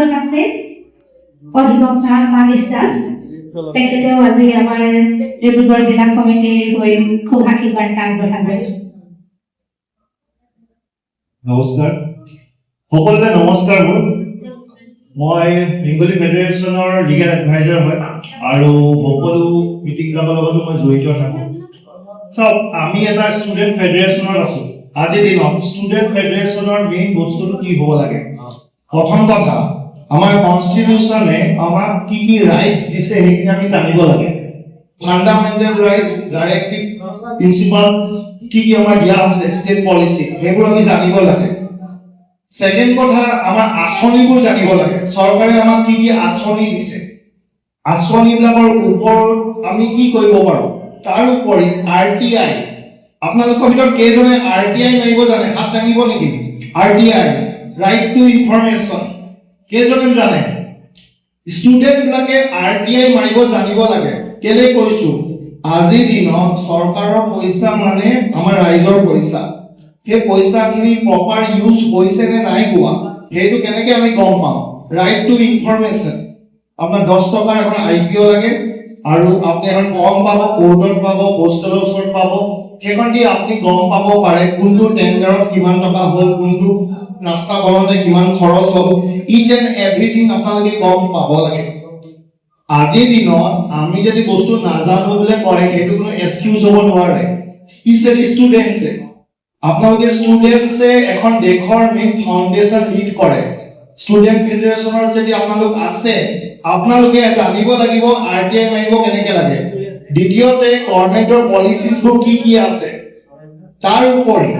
এজন আছে অধিবক্তা মানিছ দাস, তেখেতেও আজি আমাৰ ডিব্ৰুগড় জিলা কমিটিৰ হৈ খুব আশীৰ্বাদ আগবঢ়াব। নমস্কাৰ সকলোকে নমস্কাৰ। মই বেংগলী ফেডাৰেশ্যনৰ লিগেল এডভাইজাৰ হয় আৰু সকলো মিটিংবিলাকৰ লগতো মই জড়িত থাকোঁ। চাওক, আমি এটা ষ্টুডেণ্ট ফেডাৰেশ্যনত আছোঁ। আজিৰ দিনত ষ্টুডেণ্ট ফেডাৰেশ্যনৰ মেইন বস্তুটো কি হ'ব লাগে? প্ৰথম কথা, আমাৰ কনষ্টিটিউশ্যনে আমাক কি কি ৰাইটছ দিছে সেইখিনি আমি জানিব লাগে। ফাণ্ডামেণ্টেল ৰাইটছ, ডাইৰেক্টিভ প্ৰিন্সিপাল কি কি আমাৰ দিয়া হৈছে, ষ্টেট পলিচি, সেইবোৰ আমি জানিব লাগে। সেকেন্ড কথা, আমাৰ আঁচনিবোৰ জানিব লাগে। চৰকাৰে আমাক কি কি আঁচনি দিছে, আঁচনিবিলাকৰ ওপৰত আমি কি কৰিব পাৰোঁ। তাৰ উপৰি RTI, আপোনালোকৰ ভিতৰত কেইজনে RTI মাৰিব জানে? হাত দাঙিব নেকি? RTI, ৰাইট টু ইনফৰমেশ্যন, কেইজনে জানে? ষ্টুডেণ্টবিলাকে RTI মাৰিব জানিব লাগে। কেলে কৈছোঁ, আজিৰ দিনত চৰকাৰৰ পইচা মানে আমাৰ ৰাইজৰ পইচা। সেই পইচাখিনি প্ৰপাৰ ইউজ হৈছে নে নাই হোৱা, সেইটো কেনেকে আমি গম পাম? Right to information. আপোনাৰ 10 টকাৰ এখন IPO লাগে আৰু আপুনি এখন ফৰ্ম পাব, কোৰ্টত পাব, পোষ্টেলৰ ওচৰত পাব। সেইখন দি আপুনি গম পাব পাৰে কোনটো টেণ্ডাৰত কিমান টকা হ'ল, কোনটো ৰাস্তা বনাওঁতে কিমান খৰচ হ'ল, ইচ এণ্ড এভৰিথিং আপোনালোকে গম পাব লাগে। আজিৰ দিনত আমি যদি বস্তু নাজানো বুলি কয়, সেইটো কোনো এক্সকিউজ হ'ব নোৱাৰে। স্পেচিয়েলি ষ্টুডেণ্টছে, আপোনালোকে ষ্টুডেণ্টছে এখন দেশৰ মেইন ফাউণ্ডেশ্যন লিড কৰে। ষ্টুডেণ্ট ফেডাৰেশ্যনৰ যদি আপোনালোক আছে, আপোনালোকে জানিব লাগিব RTI মাৰিব কেনেকে লাগে। দ্বিতীয়তে, গভৰ্ণমেণ্টৰ পলিচিছবোৰ কি কি আছে। তাৰ উপৰি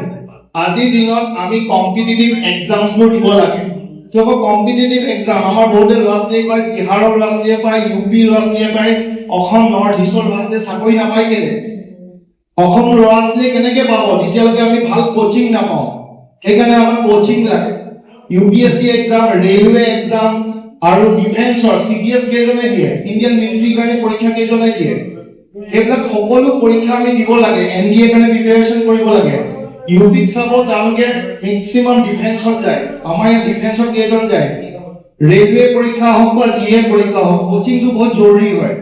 আজিৰ দিনত আমি কম্পিটিটিভ এক্সামছবোৰ দিব লাগে। কিয় কম্পিটিটিভ এক্সাম? আমাৰ বহুতে ল'ৰা ছোৱালীয়ে পায়, বিহাৰৰ ল'ৰা ছোৱালীয়ে পায়, UP ল'ৰা ছোৱালীয়ে পায়, অসম নৰ্থ ইষ্টৰ ল'ৰা ছোৱালীয়ে চাকৰি নাপায়। কেলে? অসম ল'ৰা ছোৱালীয়ে কেনেকে পাব যেতিয়ালৈকে আমি ভাল কোচিং নাপাওঁ? সেইকাৰণে আমাক কোচিং লাগে। UPSC এক্সাম, ৰেলৱে এক্সাম আৰু ডিফেন্সৰ CDS কেইজনে দিয়ে, ইণ্ডিয়ান মিলিটাৰীৰ কাৰণে পৰীক্ষা কেইজনে দিয়ে, সেইবিলাক সকলো পৰীক্ষা আমি দিব লাগে। NDA কাৰণে প্ৰিপাৰেচন কৰিব লাগে। UPত চাব, তেওঁলোকে মেক্সিমাম ডিফেন্সত যায়। আমাৰ ইয়াত ডিফেন্সত কেইজন যায়? ৰেলৱে পৰীক্ষা হওক বা GA পৰীক্ষা হওক, কোচিংটো বহুত জৰুৰী হয়।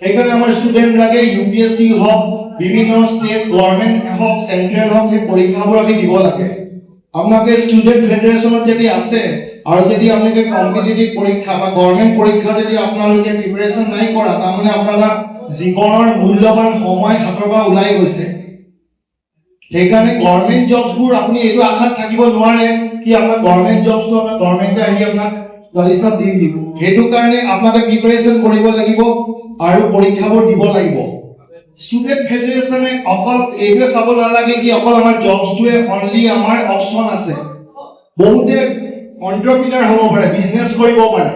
সেইকাৰণে আমাৰ ষ্টুডেণ্টবিলাকে UPSC হওক, বিভিন্ন ষ্টেট গভৰ্ণমেণ্ট হওক, চেন্ট্ৰেল হওক, সেই পৰীক্ষাবোৰ আমি দিব লাগে। আপোনালোকে ষ্টুডেণ্ট ফেডাৰেশ্যনত যদি আছে আৰু যদি আপোনালোকে কম্পিটিটিভ পৰীক্ষা বা গভৰ্ণমেণ্ট পৰীক্ষা যদি আপোনালোকে প্ৰিপাৰেচন নাই কৰা, তাৰমানে আপোনাৰ জীৱনৰ মূল্যৱান সময় হাতৰ পৰা ওলাই গৈছে। সেইকাৰণে গভৰ্ণমেণ্ট জবছবোৰ আপুনি এইটো আশাত থাকিব নোৱাৰে কি আপোনাৰ গভৰ্ণমেণ্ট জবছটো আপোনাৰ গভৰ্ণমেণ্টে আহি আপোনাক পলিচত দি দিব। সেইটো কাৰণে আপোনালোকে প্ৰিপাৰেচন কৰিব লাগিব আৰু পৰীক্ষাবোৰ দিব লাগিব। ষ্টুডেণ্ট ফেডাৰেশ্যনে অকল এইটোৱে চাব নালাগে কি অকল আমাৰ জবছটোৱে অনলি আমাৰ অপশ্যন আছে। বহুতে এণ্টাৰপ্ৰিনাৰ হ'ব পাৰে, বিজনেছ কৰিব পাৰে।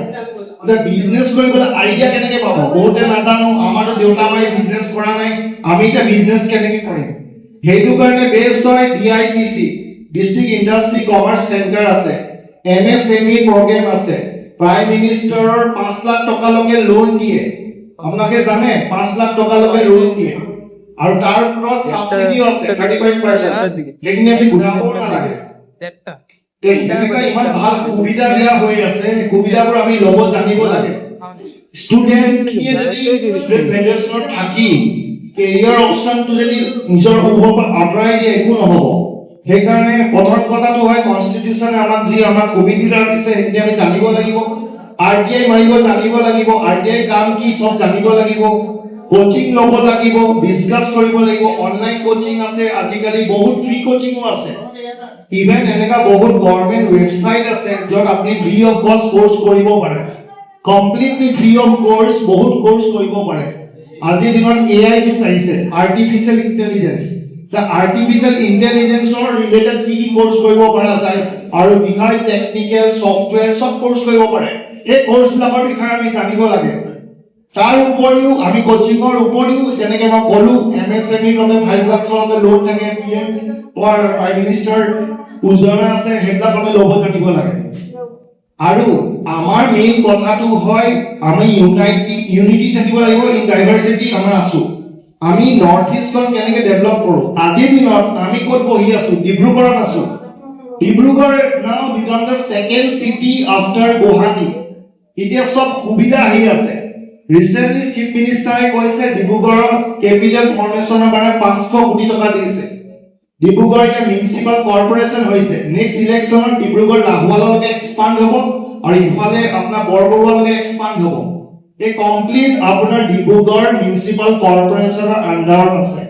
বিজনেছ কৰিবলৈ আইডিয়া কেনেকে পাব? বহুতে নাজানো, আমাৰতো দেউতা মায়ে বিজনেছ কৰা নাই, আমি এতিয়া বিজনেছ কেনেকে কৰিম? সেইটো কাৰণে বেষ্ট হয় DICC, district industry commerce centre আছে, MSME প্ৰগ্ৰেম আছে, প্ৰাইম মিনিষ্টাৰৰ 5 লাখ টকালৈকে লোন দিয়ে। আপোনালোকে জানে 5 লাখ টকালৈকে লোন দিয়ে আৰু তাৰ ওপৰত সাবসিডিও আছে 35%। সেইখিনি আমি ঘূৰাব নালাগে। তেনেকুৱা ইমান ভাল সুবিধা দিয়া হৈ আছে, সুবিধাবোৰ আমি ল'ব জানিব লাগে। ষ্টুডেণ্টে যদি ষ্টুডেণ্ট ফেডাৰেশ্যনত থাকি কেৰিয়াৰ অপশ্যনটো যদি নিজৰ ওপৰৰ পৰা আঁতৰাই দিয়ে, একো নহ'ব। সেইকাৰণে প্ৰথম কথাটো হয় কনষ্টিটিউশ্যনে আমাক সুবিধা দিছে, সেইখিনি আমি জানিব লাগিব। RTI মাৰিব জানিব লাগিব, RTI কাম কি চব জানিব লাগিব, কোচিং ল'ব লাগিব, ডিসকাস কৰিব লাগিব। অনলাইন কোচিং আছে, আজিকালি বহুত ফ্ৰী কোচিংও আছে। ইভেন এনেকা বহুত গভৰ্ণমেণ্ট ৱেবছাইট আছে য'ত আপুনি ফ্ৰী অফ কষ্ট কোৰ্স কৰিব পাৰে। কমপ্লিটলি ফ্ৰী অফ কোৰ্স বহুত কোৰ্স কৰিব পাৰে। আজিৰ দিনত AI যুগ আহিছে, আৰ্টিফিচিয়েল ইন্টেলিজেন্স। আৰ্টিফিচিয়েল ইন্টেলিজেন্সৰ ৰিলেটেড কি কি কোৰ্স কৰিব পৰা যায় আৰু বিহাই টেকনিক্যাল সফটওয়্যাৰ সব কোৰ্স কৰিব পাৰে। এই কোৰ্সবিলাকৰ বিষয়ে আমি জানিব লাগে। তাৰ উপৰিও আমি কোচিংৰ উপৰিও যেনেকৈ মই ক'লো MSME ৰ 5 লাখৰ লোন থাকে, PM or prime minister Ujjwala আছে, সেইবিলাক আমি ল'ব জানিব লাগে। আৰু আমাৰ মেইন কথাটো হয় আমি ইউনিটি থাকিব লাগিব, ইন ডাইভাৰ্সিটি আমাৰ আছো। আমি নৰ্থ ইষ্টখন কেনেকৈ ডেভেলপ কৰোঁ। আজিৰ দিনত আমি ক'ত বহি আছো? ডিব্ৰুগড়ত আছো। Dibrugarh now become the second city after Guwahati এতিয়া সব সুবিধা আহি আছে ৰিসেন্টলি চিফ মিনিষ্টাৰে কৈছে ডিব্ৰুগড়ৰ কেপিটেল ফৰ্মেশনৰ কাৰণে 500 কোটি টকা দিছে ডিব্ৰুগড় এটা মিউনিসিপাল কৰ্পোৰেচন হৈছে নেক্সট ইলেকশ্যনত ডিব্ৰুগড় লাহোৱালৈকে এক্সপান্ড হ'ব আৰু ইফালে আপোনাৰ বৰবৰুৱালৈকে এক্সপান্ড হ'ব এই কমপ্লিট আপোনাৰ ডিব্ৰুগড় মিউনিসিপাল কৰ্পোৰেচনৰ আন্ডাৰত আছে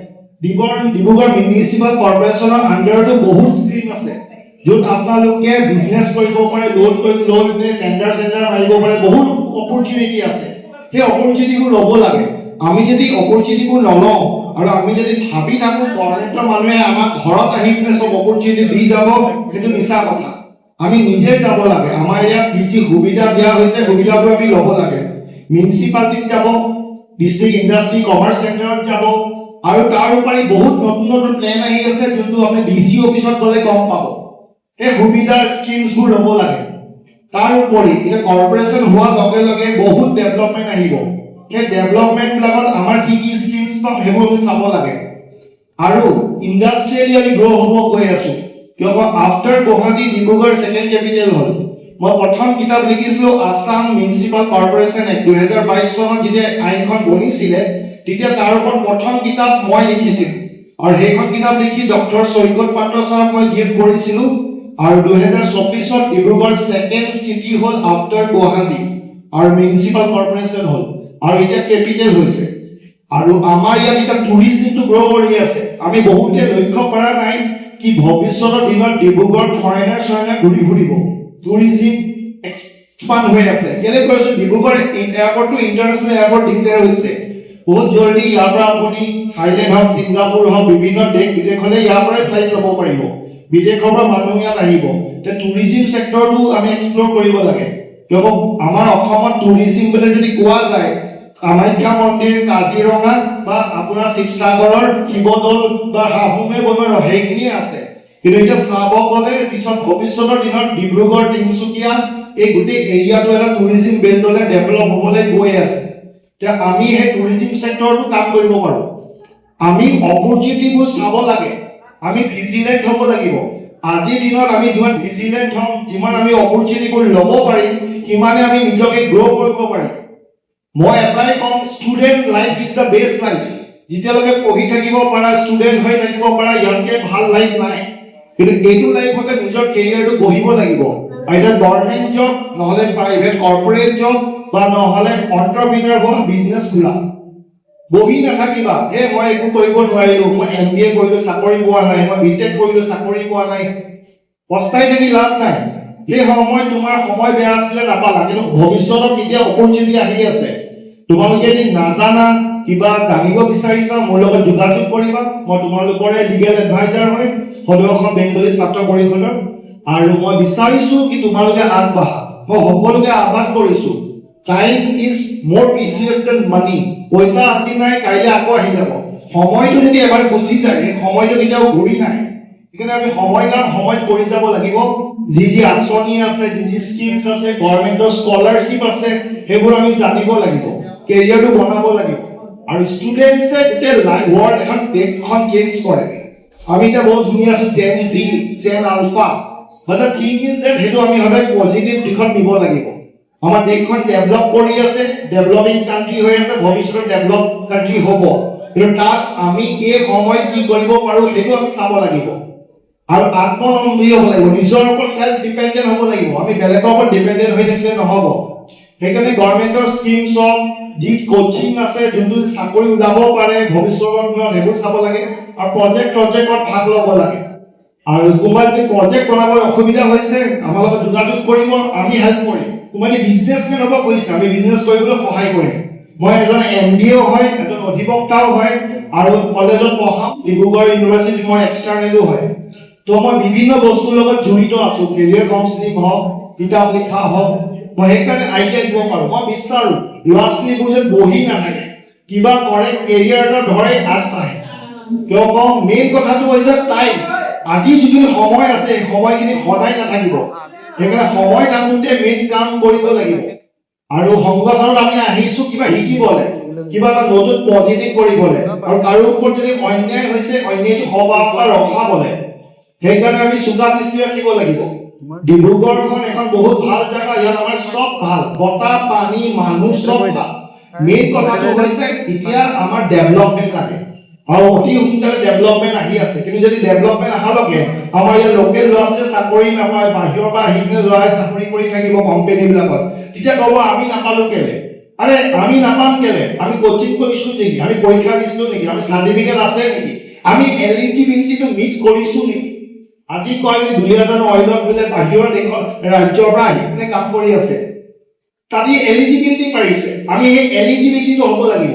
ডিব্ৰুগড় মিউনিসিপাল কৰ্পোৰেচনৰ আন্ডাৰতো বহুত স্কিম আছে য'ত আপোনালোকে বিজনেছ কৰিব পাৰে লোন টেন্ডাৰ মাৰিব পাৰে বহুত অপৰচুনিটি আছে সেই অপৰচুনিটিবোৰ ল'ব লাগে আমি যদি অপৰচুনিটিবোৰ নলওঁ আৰু আমি যদি ভাবি থাকো গভৰ্ণমেণ্টৰ মানুহে আমাক ঘৰত আহি পিনে সব অপৰচুনিটি দি যাব সেইটো মিছা কথা আমি নিজে যাব লাগে আমাৰ ইয়াত কি সুবিধা দিয়া হৈছে সুবিধাবোৰ আমি ল'ব লাগে মিউনিসিপালিটিত যাব ডিস্ট্ৰিক্ট ইণ্ডাষ্ট্ৰি কমাৰ্চ চেণ্টাৰত যাব আৰু তাৰ উপৰি বহুত নতুন নতুন প্লেন আহি আছে যোনটো আপুনি ডিসি অফিচত গ'লে গম পাব এই সুবিধা স্কিমছবোৰ ল'ব লাগে তাৰ উপৰি এটা কৰ্পোৰেচন হোৱাৰ লগে লগে বহুত ডেভেলপমেন্ট আহিব সেই ডেভেলপমেন্ট বিলাকত আমাৰ কি স্কিমছ পাম সেইবোৰ আমি চাব লাগে আৰু ইণ্ডাষ্ট্ৰিয়েলি আমি গ্ৰ' হ'ব গৈ আছো কিয়বা after Guwahati Dibrugarh second capital হ'ল মই প্ৰথম কিতাপ লিখিছিলো আসাম মিউনিসিপাল কৰ্পোৰেচন এক্ট 2022 চনত যেতিয়া আইনখন বনিছিলে তেতিয়া তাৰ ওপৰত প্ৰথম কিতাপ মই লিখিছিলো আৰু সেইখন কিতাপ লিখি ডক্টৰ সৈকত পাত্ৰ ছাৰক মই গিফ্ট কৰিছিলো আৰু 2024 ত ডিব্ৰুগড় সেকেন্ড সিটি হ'ল আফটাৰ গুৱাহাটী আৰু মিউনিসিপাল কৰ্পোৰেচন হ'ল আৰু এটা কেপিটেল হৈছে আৰু আমাৰ ইয়াত এটা টুৰিজমটো গ্ৰ' কৰি আছে আমি বহুতে লক্ষ্য কৰা নাই কি ভৱিষ্যতৰ দিনত ডিব্ৰুগড় ফৰেনাৰ ঘূৰি ফুৰিব টুৰিজম এক্সপান্ড হৈ আছে কেলে কৈছো ডিব্ৰুগড় এয়াৰপৰ্টটো ইন্টাৰনেশ্যনেল এয়াৰপৰ্ট ডিক্লেয়াৰ হৈছে বহুত জলদি ইয়াৰ পৰা আপুনি থাইলেণ্ড হওক ছিংগাপুৰ হওক বিভিন্ন দেশ বিদেশলৈ ইয়াৰ পৰাই ফ্লাইট ল'ব পাৰিব বিদেশৰ পৰা মানুহ ইয়াত আহিব তে টুৰিজম সেক্টৰটো আমি এক্সপ্লোৰ কৰিব লাগে কিয়নো আমাৰ অসমত টুৰিজম বুলি যদি কোৱা যায় কামাখ্যা মন্দিৰ কাজিৰঙা বা আপোনাৰ শিৱসাগৰৰ শিৱদৌল বা হাবুঙে বনোৱা সেইখিনিয়ে আছে কিন্তু এতিয়া চাব গ'লে পিছত ভৱিষ্যতৰ দিনত ডিব্ৰুগড় তিনিচুকীয়া এই গোটেই এৰিয়াটো এটা টুৰিজম বেল্টলৈ ডেভেলপ হ'বলৈ গৈ আছে তে আমি সেই টুৰিজম সেক্টৰটো কাম কৰিব পাৰো আমি অপৰচুনিটিবোৰ চাব লাগে আমি ভিজিলেন্ট হ'ব লাগিব আজিৰ দিনত আমি যিমান ভিজিলেন্ট হ'ম যিমান আমি অপৰচুনিটিবোৰ ল'ব পাৰিম সিমানে আমি নিজকে গ্ৰ' কৰিব পাৰিম মই এটাই কম student life is the best life যেতিয়ালৈকে পঢ়ি থাকিব পাৰা ষ্টুডেন্ট হৈ থাকিব পাৰা ইয়াতকে ভাল লাইফ নাই কিন্তু এইটো লাইফতে নিজৰ কেৰিয়াৰটো গঢ়িব লাগিব আইদাৰ গভৰ্ণমেণ্ট জব নহলে প্ৰাইভেট কৰ্পৰেট জব বা নহলে এণ্টাৰপ্ৰিনাৰ হোৱা বিজনেছ খোলা বহি নাথাকিবা মই একো কৰিব নোৱাৰিলো মই MBA কৰিলো চাকৰি পোৱা নাই মই BTech কৰিলো চাকৰি পোৱা নাই পস্তাই থাকি লাভ নাই এই সময় তোমাৰ সময় বেয়া আছিলে নাপালা কিন্তু ভৱিষ্যতত এতিয়া অপৰচুনিটি আহি আছে তোমালোকে যদি নাজানা কিবা জানিব বিচাৰিছা মোৰ লগত যোগাযোগ কৰিবা মই তোমালোকৰে লিগেল এডভাইজাৰ হয় সদৌ বেংগলী ছাত্ৰ পৰিষদৰ আৰু মই বিচাৰিছো কি তোমালোকে আগবাঢ়া মই সকলোকে আহ্বান কৰিছো time is more precious than money পইচা আজি নাই কাইলৈ আকৌ আহি যাব সময়টো যদি এবাৰ গুচি যায় এই সময়টো কেতিয়াও ঘূৰি নাহে সেইকাৰণে আমি সময় কাম সময়ত কৰি যাব লাগিব যি আঁচনি আছে যি স্কিমছ আছে গভৰ্ণমেণ্টৰ স্কলাৰশ্বিপ আছে সেইবোৰ আমি জানিব লাগিব কেৰিয়াৰটো বনাব লাগিব আৰু ষ্টুডেণ্টছে গোটেই ৱৰ্ল্ড এখন দেশখন চেঞ্জ কৰে আমি এতিয়া বহুত ধুনীয়া আছো gen Z gen alpha but the thing is that সেইটো আমি সদায় পজিটিভ দিশত নিব লাগিব আমাৰ দেশখন ডেভেলপ কৰি আছে ডেভেলপিং কাণ্ট্ৰি হৈ আছে ভৱিষ্যতে ডেভেলপ কাণ্ট্ৰি হ'ব কিন্তু তাত আমি এই সময়ত কি কৰিব পাৰো সেইটো আমি চাব লাগিব আৰু আত্মনিৰ্ভৰ হ'ব লাগিব নিজৰ ওপৰত সেল্ফ ডিপেন্ডেন্ট হ'ব লাগিব আমি বেলেগৰ ওপৰত ডিপেন্ডেন্ট হৈ থাকিলে নহ'ব সেইকাৰণে গভৰ্ণমেণ্টৰ স্কিমছ হওক যি কোচিং আছে যোনটো চাকৰি ওলাব পাৰে ভৱিষ্যতৰ সেইবোৰ চাব লাগে আৰু প্ৰজেক্টত ভাগ ল'ব লাগে আৰু কোনোবা যদি প্ৰজেক্ট বনাবলৈ অসুবিধা হৈছে আমাৰ লগত যোগাযোগ কৰিব আমি হেল্প কৰিম কোনোবা যদি বিজনেছমেন হ'ব কৈছে আমি বিজনেছ কৰিবলৈ সহায় কৰিম মই এজন MBA হয় এজন অধিবক্তাও হয় আৰু কলেজত পঢ়া ডিব্ৰুগড় ইউনিভাৰ্চিটি মই এক্সটাৰ্নেলো হয় তো মই বিভিন্ন বস্তুৰ লগত জড়িত আছো কেৰিয়াৰ কাউন্সেলিং হওক কিতাপ লিখা হওক মই সেইকাৰণে আইডিয়া দিব পাৰো মই বিচাৰো ল'ৰা ছোৱালীবোৰ যেন বহি নাথাকে কিবা কৰে কেৰিয়াৰ এটা ধৰে আগবাঢ়ে কিয় কওঁ মেইন কথাটো হৈছে টাইম আজি যিখিনি সময় আছে সেই সময়খিনি সদায় নাথাকিব সেইকাৰণে সময় থাকোঁতে মেইন কাম কৰিব লাগিব আৰু সংগঠনত আমি আহিছো কিবা শিকিবলৈ কিবা এটা নতুন পজিটিভ কৰিবলৈ আৰু কাৰো ওপৰত যদি অন্যায় হৈছে অন্যায়টো সভা বা ৰখাবলৈ সেইকাৰণে আমি চোকা দৃষ্টি ৰাখিব লাগিব ডিব্ৰুগড়খন এখন বহুত ভাল জায়গা, ইয়াত আমাৰ সব ভাল, বতাহ পানী মানুহ সব ভাল। মেইন কথাটো হৈছে এতিয়া আমাৰ ডেভেলপমেন্ট লাগে আৰু অতি সোনকালে ডেভেলপমেন্ট আহি আছে, কিন্তু যদি ডেভেলপমেন্ট আহালৈকে আমাৰ ইয়াৰ লোকেল ল'ৰা ছোৱালীয়ে চাকৰি নাপায়, বাহিৰৰ পৰা আহি কিনে ল'ৰাই চাকৰি কৰি থাকিব কোম্পানীবিলাকত, তেতিয়া ক'ব আমি নাপালো কেলে। আৰে আমি নাপাম কেলে? আমি কোচিং কৰিছো নেকি? আমি পৰীক্ষা দিছো নেকি? আমি চাৰ্টিফিকেট আছে নেকি? আমি এলিজিবিলিটিটো মিট কৰিছো নেকি? আজি কয় 2000 অইলত বোলে বাহিৰৰ দেশৰ ৰাজ্যৰ পৰা আহি কিনে কাম কৰি আছে, তাতে এলিজিবিলিটি পাৰিছে, আমি এই এলিজিবিলিটিটো হ'ব লাগিব।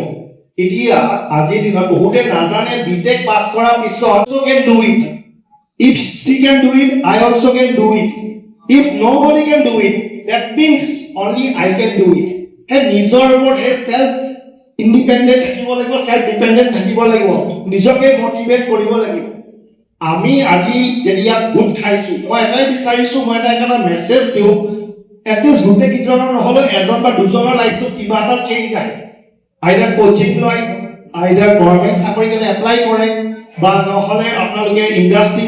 এতিয়া আজিৰ দিনত বহুতে নাজানে বিটেক পাছ কৰাৰ পিছত also can do it. If she can do it, I also can do it. If nobody can do it, that means only I can do it. হে নিজৰ ওপৰত হে সেলফ ইন্ডিপেন্ডেন্ট থাকিব লাগিব, সেলফ ডিপেন্ডেন্ট থাকিব লাগিব, নিজকে মোটিভেট কৰিব লাগিব। আমি আজি যেতিয়া গোট খাইছো, মই এটাই বিচাৰিছো, মই এটা মেছেজ দিওঁ, এটলিষ্ট গোটেই কিজনৰ নহলে এজন বা দুজনৰ লাইফটো কিবা এটা চেঞ্জ আহে। আইদাৰ কোচিং লয়, আইদাৰ গভৰ্ণমেণ্ট চাকৰি কাৰণে এপ্লাই কৰে, বা নহলে আপোনালোকে ইণ্ডাষ্ট্ৰি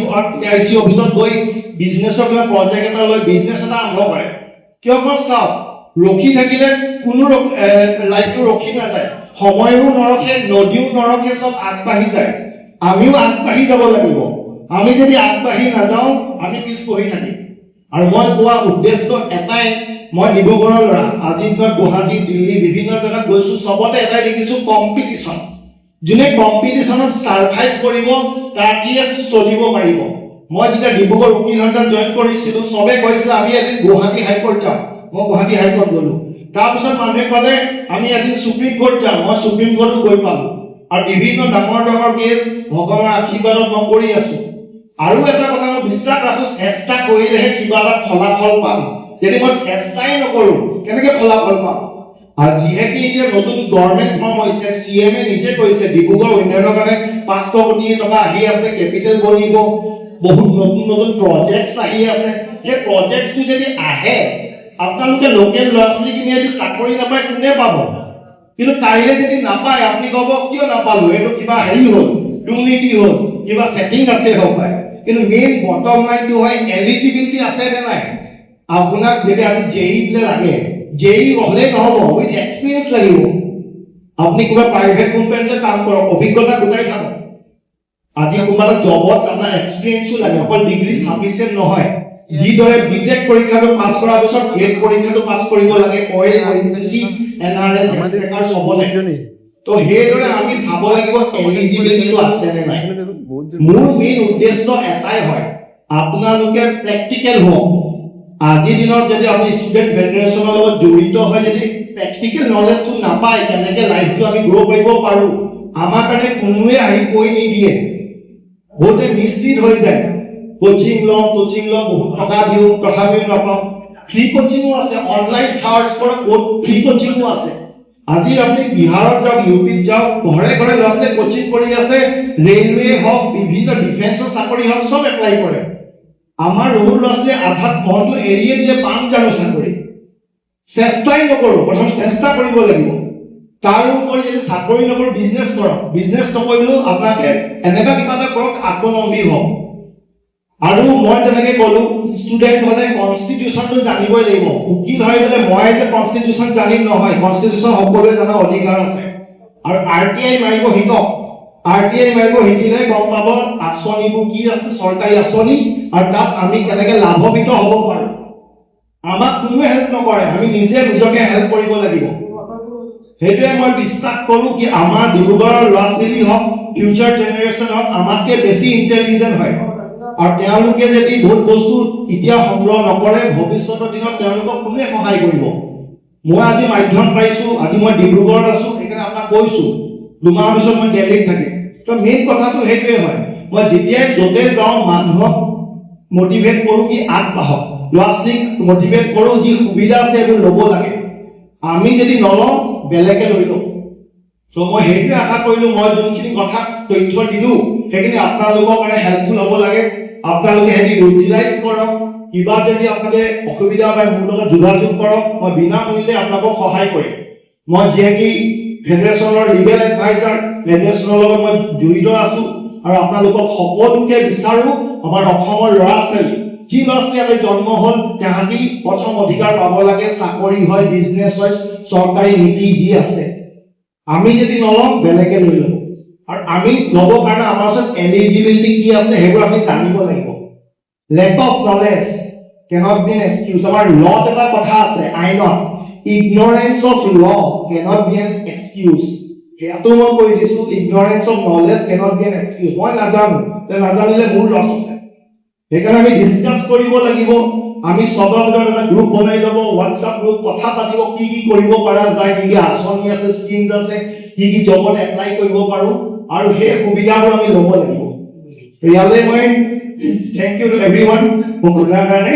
আইচি অফিচত গৈ বিজনেছৰ কিবা প্ৰজেক্ট এটা লৈ বিজনেছ এটা আৰম্ভ কৰে। কিয় কয় চাওক, ৰখি থাকিলে কোনো লাইফটো ৰখি নাযায়, সময়ো নৰখে, নদীও নৰখে, চব আগবাঢ়ি যায়। আমিও আগবাঢ়ি যাব লাগিব। আমি যদি আগবাঢ়ি নাযাওঁ আমি পিছ পৰি থাকিম। আৰু মই কোৱা উদ্দেশ্য এটাই, মই ডিব্ৰুগড়ৰ ল'ৰা, আজিৰ দিনত গুৱাহাটী, দিল্লী বিভিন্ন জেগাত গৈছো, চবতে এটাই দেখিছো কম্পিটিশ্যন। যোনে কম্পিটিশ্যনত সাৰ্ভাইভ কৰিব তাকেই চলিব পাৰিব। মই যেতিয়া ডিব্ৰুগড় উকিল ঘাটত জইন কৰিছিলো, চবে কৈছিল আমি এদিন গুৱাহাটী হাইকোৰ্ট যাম, মই গুৱাহাটী হাইকোৰ্ট গলো। তাৰপিছত মানুহে ক'লে আমি এদিন সুপ্ৰিম কোৰ্ট যাম, মই সুপ্ৰিম কোৰ্টো গৈ পালো। আৰু বিভিন্ন ডাঙৰ ডাঙৰ কেছ ভগৱানৰ আশীৰ্বাদত মই কৰি আছো। আৰু এটা কথা মই বিশ্বাস ৰাখো, চেষ্টা কৰিলেহে কিবা এটা ফলাফল পাম। যদি মই চেষ্টাই নকৰো কেনেকে ফলাফল পাম? আৰু যিহেতু এতিয়া নতুন গভৰ্ণমেণ্ট ফৰ্ম হৈছে, CM নিজে কৈছে ডিব্ৰুগড় উন্নয়নৰ কাৰণে 500 কোটি টকা আহি আছে, কেপিটেল বনিব, বহুত নতুন নতুন প্ৰজেক্টছ আহি আছে। এই প্ৰজেক্টছটো যদি আহে, আপোনালোকে লোকেল ল'ৰা ছোৱালীখিনি যদি চাকৰি নাপায় কোনে পাব? কিন্তু কাইলৈ যদি নাপায় আপুনি ক'ব কিয় নাপালো, এইটো কিবা হেৰি হ'ল, দুৰ্নীতি হ'ল, কিবা সেটিং আছে হ'ব পাৰে। কিন্তু মেইন বটম লাইনটো হয় এলিজিবিলিটি আছে নে নাই। আপোনাক যদি আজি জেই দিলে লাগে, জেই হ'লে নহ'ব, উইথ এক্সপিৰিয়েঞ্চ লাগিব। আপুনি কিবা প্ৰাইভেট কোম্পানীতে কাম কৰক, অভিজ্ঞতা গোটাই থাকক। আজি কোনোবা জবত আপোনাৰ এক্সপিৰিয়েঞ্চো লাগে, অকল ডিগ্ৰী সাফিচিয়েণ্ট নহয়। যিদৰে বিটেক পৰীক্ষাটো পাছ কৰাৰ পিছত গেট পৰীক্ষাটো পাছ কৰিব লাগে, অইল ONGC NRL এক্সটেকাৰ চবলে। তো সেইদৰে আমি চাব লাগিব এলিজিবিলিটিটো আছে নে নাই। মোৰ মেইন উদ্দেশ্য এটাই হয়, আপোনালোকে প্ৰেক্টিকেল হওক। আজিৰ দিনত যদি আপুনি ষ্টুডেণ্ট ফেডাৰেশ্যনৰ লগত জড়িত হয়, যদি প্ৰেক্টিকেল নলেজটো নাপায় কেনেকে লাইফটো আমি গ্ৰ' কৰিব পাৰো, আমাৰ কাৰণে কোনোৱে আহি কৈ নিদিয়ে। বহুতে মিছলিড হৈ যায়, কোচিং লওঁ বহুত টকা দিওঁ তথাপিও নাপাওঁ। ফ্ৰী কোচিঙো আছে, অনলাইন চাৰ্চ কৰক, বহুত ফ্ৰী কোচিঙো আছে। আজি আপুনি বিহাৰত যাওক, ইউপিত যাওক, ঘৰে ঘৰে ল'ৰা ছোৱালীয়ে কোচিং কৰি আছে, ৰেলৱে হওক, বিভিন্ন ডিফেন্সৰ চাকৰি হওক, চব এপ্লাই কৰে। আমাৰ সৰু ল'ৰা ছোৱালীয়ে আধাত মনটো এৰিয়ে দিয়ে, পাম জানো চাকৰি? চেষ্টাই নকৰো, প্ৰথম চেষ্টা কৰিব লাগিব। তাৰ উপৰি যদি চাকৰি নকৰো বিজনেছ কৰক, বিজনেছ নকৰিলেও আপোনাকে এনেকুৱা কিবা এটা কৰক, আত্মনিৰ্ভৰ হওক। আৰু মই যেনেকে ক'লো, ষ্টুডেণ্ট হ'লে কনষ্টিটিউচনটো জানিবই লাগিব। উকিল হয় বোলে মই যে কনষ্টিটিউচন জানিম নহয়, কনষ্টিটিউচন সকলোৱে জনাৰ অধিকাৰ আছে। আৰু RTI মাৰিব শিকক, RTI মাৰিব শিকিলে গম পাব আঁচনিবোৰ কি আছে, চৰকাৰী আঁচনি, আৰু তাত আমি কেনেকে লাভান্বিত হ'ব পাৰো। আমাক কোনোৱে হেল্প নকৰে, আমি নিজে নিজকে হেল্প কৰিব লাগিব। সেইটোৱে মই বিশ্বাস কৰো কি আমাৰ ডিব্ৰুগড়ৰ ল'ৰা ছোৱালী হওক, ফিউচাৰ জেনেৰেশ্যন হওক, আমাতকে বেছি ইণ্টেলিজেণ্ট হয়। আৰু তেওঁলোকে যদি বহুত বস্তু এতিয়া সংগ্ৰহ নকৰে, ভৱিষ্যতৰ দিনত তেওঁলোকক কোনে সহায় কৰিব? মই আজি মাধ্যম পাইছো, আজি মই ডিব্ৰুগড়ত আছো, সেইকাৰণে আপোনাক কৈছো 2 মাহৰ পিছত মই দিল্লীত থাকিম। তো মেইন কথাটো সেইটোৱে হয়, মই যেতিয়াই য'তে যাওঁ মানুহক মোটিভেট কৰো কি আগবাঢ়ক, ল'ৰা ছোৱালীক মোটিভেট কৰো যি সুবিধা আছে এইবোৰ ল'ব লাগে। আমি যদি নলওঁ বেলেগে লৈ লওঁ। তো মই সেইটোৱে আশা কৰিলো, মই যোনখিনি কথা তথ্য দিলো সেইখিনি আপোনালোকৰ কাৰণে হেল্পফুল হ'ব লাগে। আপোনালোকে হেৰি ইউটিলাইজ কৰক, কিবা যদি আপোনালোকে অসুবিধা হয় মোৰ লগত যোগাযোগ কৰক, মই বিনামূল্যে আপোনালোকক সহায় কৰিম। মই যিহেতু ফেডাৰেশ্যনৰ লিগেল এডভাইজাৰ, ফেডাৰেশ্যনৰ লগত মই জড়িত আছো, আৰু আপোনালোকক সকলোকে বিচাৰো আমাৰ অসমৰ ল'ৰা ছোৱালী যি ল'ৰা ছোৱালী ইয়াতে জন্ম হ'ল তাহাঁতি প্ৰথম অধিকাৰ পাব লাগে, চাকৰি হয়, বিজনেছ হয়, চৰকাৰী নীতি যি আছে। আমি যদি নলওঁ বেলেগে লৈ ল'ব। আৰু আমি ল'ব কাৰণে আমাৰ ওচৰত এলিজিবিলিটি কি আছে সেইবোৰ আমি জানিব লাগিব। Lake of knowledge cannot be an excuse. আমাৰ লত এটা কথা আছে আইনত, ignorance of law cannot be an excuse. ইয়াতো মই কৈ দিছো, ignorance of knowledge cannot be an excuse. মই নাজানো, নাজানিলে মোৰ লছ আছে। সেইকাৰণে আমি ডিসকাস কৰিব লাগিব। আমি সবৰ ভিতৰত এটা গ্ৰুপ বনাই ল'ব, হোৱাটছআপ গ্ৰুপ, কথা পাতিব কি কি কৰিব পৰা যায়, কি কি আঁচনি আছে, স্কিমছ আছে, কি কি জবত এপ্লাই কৰিব পাৰো, আৰু সেই সুবিধাবোৰ আমি ল'ব লাগিব। ইয়ালৈ মই থেংক ইউ টু এভৰিৱান মোৰ বুজাৰ কাৰণে।